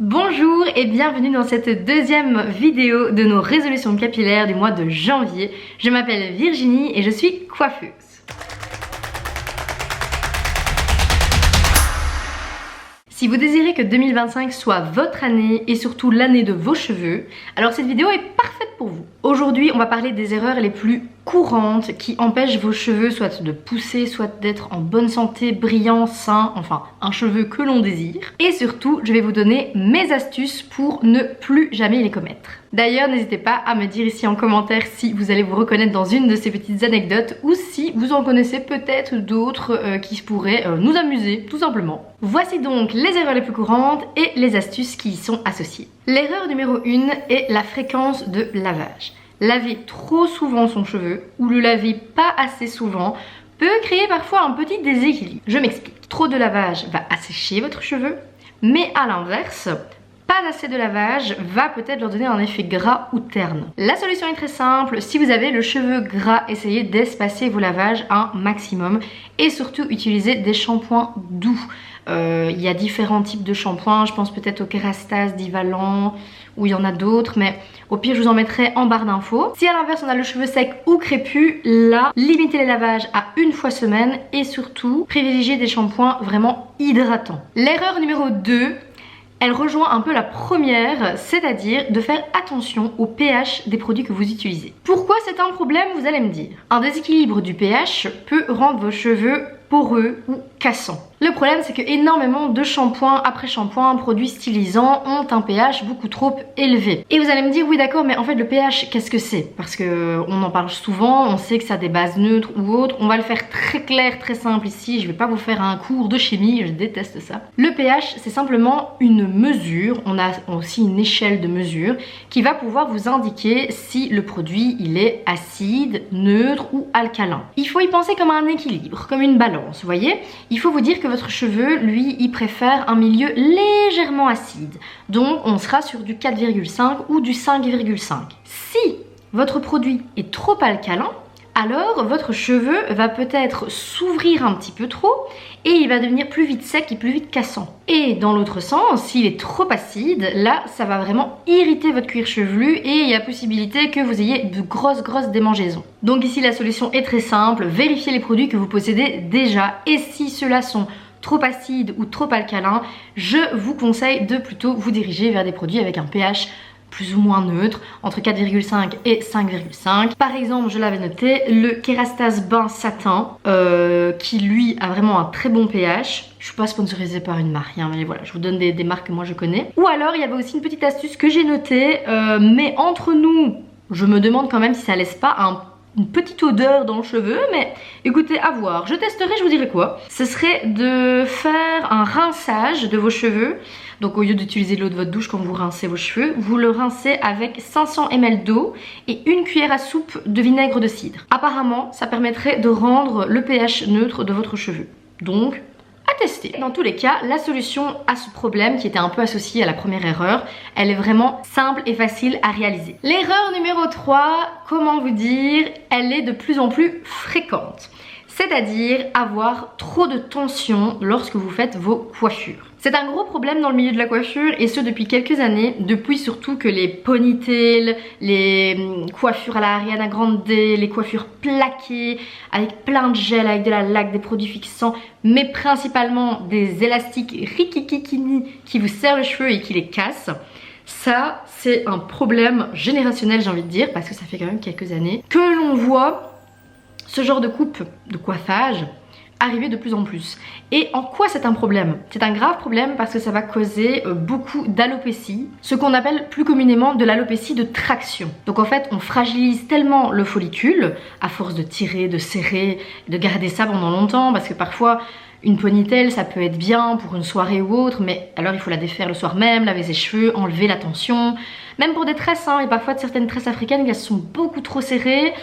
Bonjour et bienvenue dans cette deuxième vidéo de nos résolutions capillaires du mois de janvier. Je m'appelle Virginie et je suis coiffeuse. Si vous désirez que 2025 soit votre année et surtout l'année de vos cheveux, alors cette vidéo est parfaite pour vous. Aujourd'hui, on va parler des erreurs les plus courantes qui empêchent vos cheveux soit de pousser, soit d'être en bonne santé, brillants, sains, enfin un cheveu que l'on désire. Et surtout, je vais vous donner mes astuces pour ne plus jamais les commettre. D'ailleurs, n'hésitez pas à me dire ici en commentaire si vous allez vous reconnaître dans une de ces petites anecdotes ou si vous en connaissez peut-être d'autres qui pourraient nous amuser, tout simplement. Voici donc les erreurs les plus courantes et les astuces qui y sont associées. L'erreur numéro 1 est la fréquence de lavage. Laver trop souvent son cheveu ou le laver pas assez souvent peut créer parfois un petit déséquilibre. Je m'explique. Trop de lavage va assécher votre cheveu, mais à l'inverse, pas assez de lavage va peut-être leur donner un effet gras ou terne. La solution est très simple, si vous avez le cheveu gras, essayez d'espacer vos lavages un maximum et surtout utilisez des shampoings doux. Il y a différents types de shampoings, je pense peut-être au Kérastase, Divalan, ou il y en a d'autres, mais au pire je vous en mettrai en barre d'infos. Si à l'inverse on a le cheveu sec ou crépus, là, limitez les lavages à une fois semaine et surtout privilégiez des shampoings vraiment hydratants. L'erreur numéro 2, elle rejoint un peu la première, c'est-à-dire de faire attention au pH des produits que vous utilisez. Pourquoi c'est un problème, vous allez me dire? Un déséquilibre du pH peut rendre vos cheveux poreux ou cassants. Le problème, c'est que énormément de shampoings après shampoing, produits stylisants ont un pH beaucoup trop élevé. Et vous allez me dire, oui d'accord, mais en fait le pH, qu'est-ce que c'est? Parce que on en parle souvent, on sait que ça a des bases neutres ou autres. On va le faire très clair, très simple ici. Je vais pas vous faire un cours de chimie, je déteste ça. Le pH, c'est simplement une mesure. On a aussi une échelle de mesure qui va pouvoir vous indiquer si le produit il est acide, neutre ou alcalin. Il faut y penser comme un équilibre, comme une balance, vous voyez? Il faut vous dire que votre cheveu, lui, il préfère un milieu légèrement acide. Donc, on sera sur du 4,5 ou du 5,5. Si votre produit est trop alcalin, alors votre cheveu va peut-être s'ouvrir un petit peu trop et il va devenir plus vite sec et plus vite cassant. Et dans l'autre sens, s'il est trop acide, là ça va vraiment irriter votre cuir chevelu et il y a possibilité que vous ayez de grosses démangeaisons. Donc ici la solution est très simple, vérifiez les produits que vous possédez déjà et si ceux-là sont trop acides ou trop alcalins, je vous conseille de plutôt vous diriger vers des produits avec un pH plus ou moins neutre, entre 4,5 et 5,5. Par exemple, je l'avais noté, le Kérastase Bain Satin, qui lui a vraiment un très bon pH. Je suis pas sponsorisée par une marque, hein, mais voilà, je vous donne des marques que moi je connais. Ou alors, il y avait aussi une petite astuce que j'ai notée, mais entre nous, je me demande quand même si ça laisse pas une petite odeur dans le cheveu, mais écoutez, à voir. Je testerai, je vous dirai quoi. Ce serait de faire un rinçage de vos cheveux. Donc au lieu d'utiliser l'eau de votre douche quand vous rincez vos cheveux, vous le rincez avec 500 ml d'eau et une cuillère à soupe de vinaigre de cidre. Apparemment, ça permettrait de rendre le pH neutre de votre cheveu. Donc, à tester. Dans tous les cas, la solution à ce problème qui était un peu associé à la première erreur, elle est vraiment simple et facile à réaliser. L'erreur numéro 3, comment vous dire, elle est de plus en plus fréquente. C'est-à-dire avoir trop de tension lorsque vous faites vos coiffures. C'est un gros problème dans le milieu de la coiffure et ce depuis quelques années, depuis surtout que les ponytails, les coiffures à la Ariana Grande, les coiffures plaquées avec plein de gel, avec de la laque, des produits fixants, mais principalement des élastiques rikikikini qui vous serrent les cheveux et qui les cassent. Ça, c'est un problème générationnel, j'ai envie de dire, parce que ça fait quand même quelques années que l'on voit ce genre de coupe, de coiffage arriver de plus en plus. Et en quoi c'est un problème? C'est un grave problème parce que ça va causer beaucoup d'alopécie, ce qu'on appelle plus communément de l'alopécie de traction. Donc en fait on fragilise tellement le follicule à force de tirer, de serrer, de garder ça pendant longtemps, parce que parfois une ponytail ça peut être bien pour une soirée ou autre, mais alors il faut la défaire le soir même, laver ses cheveux, enlever la tension. Même pour des tresses, hein, et parfois certaines tresses africaines elles sont beaucoup trop serrées.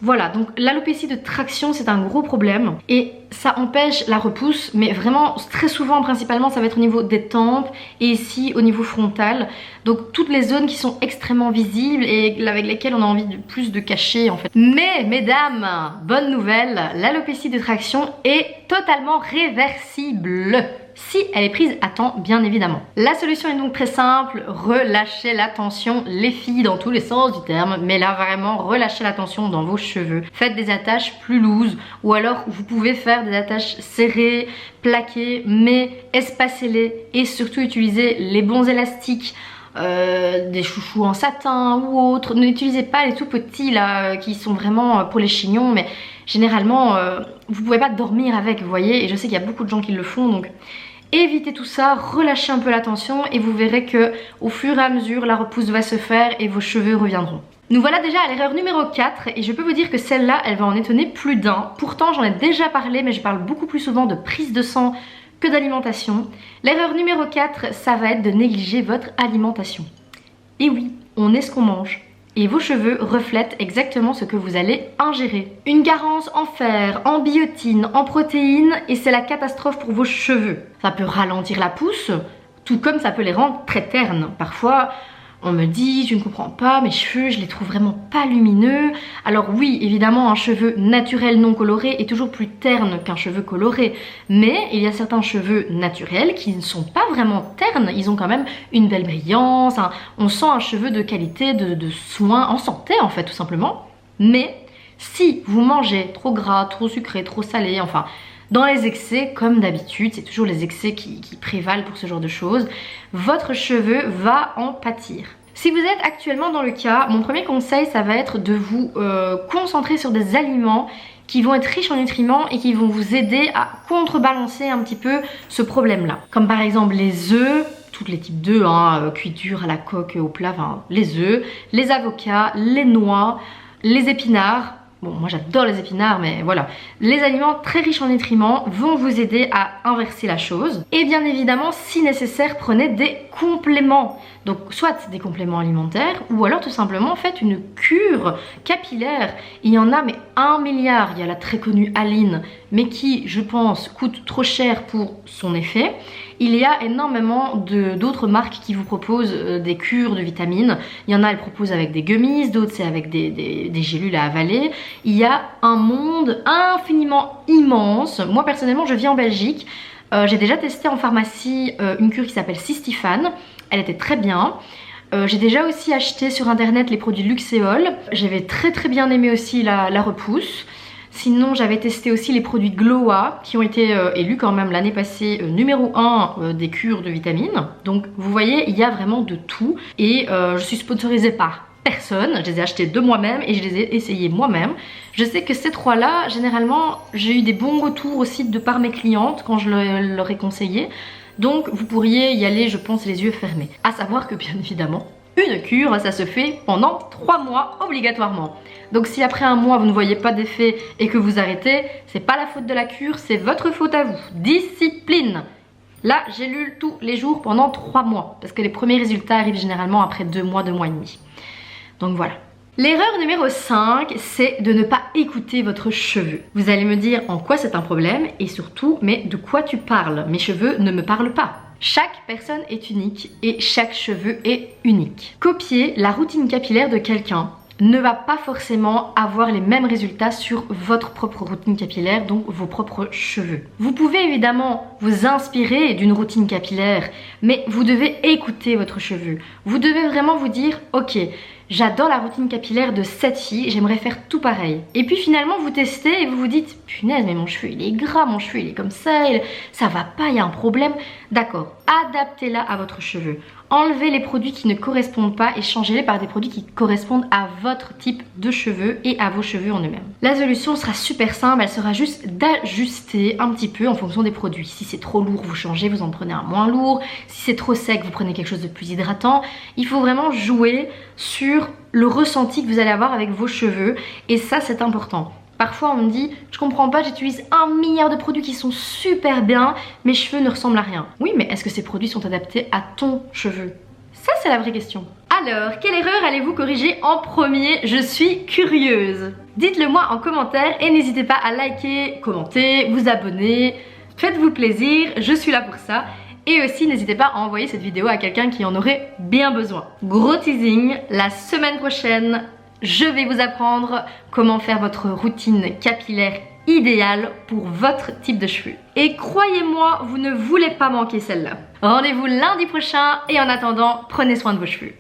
Voilà, donc l'alopécie de traction c'est un gros problème et ça empêche la repousse, mais vraiment très souvent principalement ça va être au niveau des tempes et ici au niveau frontal. Donc toutes les zones qui sont extrêmement visibles et avec lesquelles on a envie de plus de cacher en fait. Mais mesdames, bonne nouvelle, l'alopécie de traction est totalement réversible. si elle est prise à temps bien évidemment. La solution est donc très simple, relâchez la tension les filles dans tous les sens du terme, mais là vraiment relâchez la tension dans vos cheveux. Faites des attaches plus loose ou alors vous pouvez faire des attaches serrées, plaquées, mais espacez-les et surtout utilisez les bons élastiques. Des chouchous en satin ou autres. N'utilisez pas les tout petits là qui sont vraiment pour les chignons, mais généralement vous pouvez pas dormir avec, vous voyez, et je sais qu'il y a beaucoup de gens qui le font, donc évitez tout ça, relâchez un peu la tension et vous verrez que au fur et à mesure la repousse va se faire et vos cheveux reviendront. Nous voilà déjà à l'erreur numéro 4 et je peux vous dire que celle-là elle va en étonner plus d'un. Pourtant j'en ai déjà parlé, mais je parle beaucoup plus souvent de prise de sang que d'alimentation. L'erreur numéro 4, ça va être de négliger votre alimentation. Et oui, on est ce qu'on mange. Et vos cheveux reflètent exactement ce que vous allez ingérer. Une carence en fer, en biotine, en protéines, et c'est la catastrophe pour vos cheveux. Ça peut ralentir la pousse, tout comme ça peut les rendre très ternes. Parfois, on me dit, je ne comprends pas, mes cheveux, je les trouve vraiment pas lumineux. Alors oui, évidemment, un cheveu naturel non coloré est toujours plus terne qu'un cheveu coloré. Mais il y a certains cheveux naturels qui ne sont pas vraiment ternes. Ils ont quand même une belle brillance. On sent un cheveu de qualité, de soin, en santé en fait, tout simplement. Mais si vous mangez trop gras, trop sucré, trop salé, enfin... dans les excès, comme d'habitude, c'est toujours les excès qui prévalent pour ce genre de choses, votre cheveu va en pâtir. Si vous êtes actuellement dans le cas, mon premier conseil, ça va être de vous concentrer sur des aliments qui vont être riches en nutriments et qui vont vous aider à contrebalancer un petit peu ce problème-là. Comme par exemple les œufs, tous les types d'œufs, cuiture à la coque, au plat, enfin, les œufs, les avocats, les noix, les épinards. Bon, moi j'adore les épinards, mais voilà. Les aliments très riches en nutriments vont vous aider à inverser la chose. Et bien évidemment, si nécessaire, prenez des compléments. Donc soit des compléments alimentaires, ou alors tout simplement faites une cure capillaire. Il y en a mais 1 milliard. Il y a la très connue Aline, mais qui, je pense, coûte trop cher pour son effet. Il y a énormément d'autres marques qui vous proposent des cures de vitamines. Il y en a, elles proposent avec des gummies, d'autres c'est avec des gélules à avaler. Il y a un monde infiniment immense. Moi personnellement, je vis en Belgique. J'ai déjà testé en pharmacie une cure qui s'appelle Cystifan. Elle était très bien. J'ai déjà aussi acheté sur internet les produits Luxéol. J'avais très bien aimé aussi la repousse. Sinon j'avais testé aussi les produits Gloa qui ont été élus quand même l'année passée numéro 1 des cures de vitamines. Donc vous voyez, il y a vraiment de tout et je suis sponsorisée par personne. Je les ai achetés de moi-même et je les ai essayés moi-même. Je sais que ces trois-là, généralement, j'ai eu des bons retours aussi de par mes clientes quand je leur ai conseillé. Donc vous pourriez y aller, je pense, les yeux fermés. À savoir que bien évidemment, une cure, ça se fait pendant 3 mois obligatoirement. Donc si après 1 mois vous ne voyez pas d'effet et que vous arrêtez, c'est pas la faute de la cure, c'est votre faute à vous. Discipline. Là, j'élule tous les jours pendant 3 mois parce que les premiers résultats arrivent généralement après 2 mois, 2 mois et demi. Donc voilà. L'erreur numéro 5, c'est de ne pas écouter votre cheveu. Vous allez me dire en quoi c'est un problème et surtout, mais de quoi tu parles? Mes cheveux ne me parlent pas. Chaque personne est unique et chaque cheveu est unique. Copier la routine capillaire de quelqu'un ne va pas forcément avoir les mêmes résultats sur votre propre routine capillaire, donc vos propres cheveux. Vous pouvez évidemment vous inspirer d'une routine capillaire, mais vous devez écouter votre cheveu. Vous devez vraiment vous dire, ok, j'adore la routine capillaire de cette fille, j'aimerais faire tout pareil. Et puis finalement vous testez et vous vous dites, punaise mais mon cheveu il est gras, mon cheveu il est comme ça, ça va pas, il y a un problème. D'accord, adaptez-la à votre cheveu. Enlevez les produits qui ne correspondent pas et changez-les par des produits qui correspondent à votre type de cheveux et à vos cheveux en eux-mêmes. La solution sera super simple, elle sera juste d'ajuster un petit peu en fonction des produits. Si c'est trop lourd, vous changez, vous en prenez un moins lourd. Si c'est trop sec, vous prenez quelque chose de plus hydratant. Il faut vraiment jouer sur le ressenti que vous allez avoir avec vos cheveux et ça c'est important. Parfois on me dit, je comprends pas, j'utilise 1 milliard de produits qui sont super bien, mes cheveux ne ressemblent à rien. Oui, mais est-ce que ces produits sont adaptés à ton cheveu? Ça c'est la vraie question. Alors, quelle erreur allez-vous corriger en premier? Je suis curieuse. Dites-le moi en commentaire et n'hésitez pas à liker, commenter, vous abonner. Faites-vous plaisir, je suis là pour ça. Et aussi n'hésitez pas à envoyer cette vidéo à quelqu'un qui en aurait bien besoin. Gros teasing, la semaine prochaine, je vais vous apprendre comment faire votre routine capillaire idéale pour votre type de cheveux. Et croyez-moi, vous ne voulez pas manquer celle-là. Rendez-vous lundi prochain et en attendant, prenez soin de vos cheveux.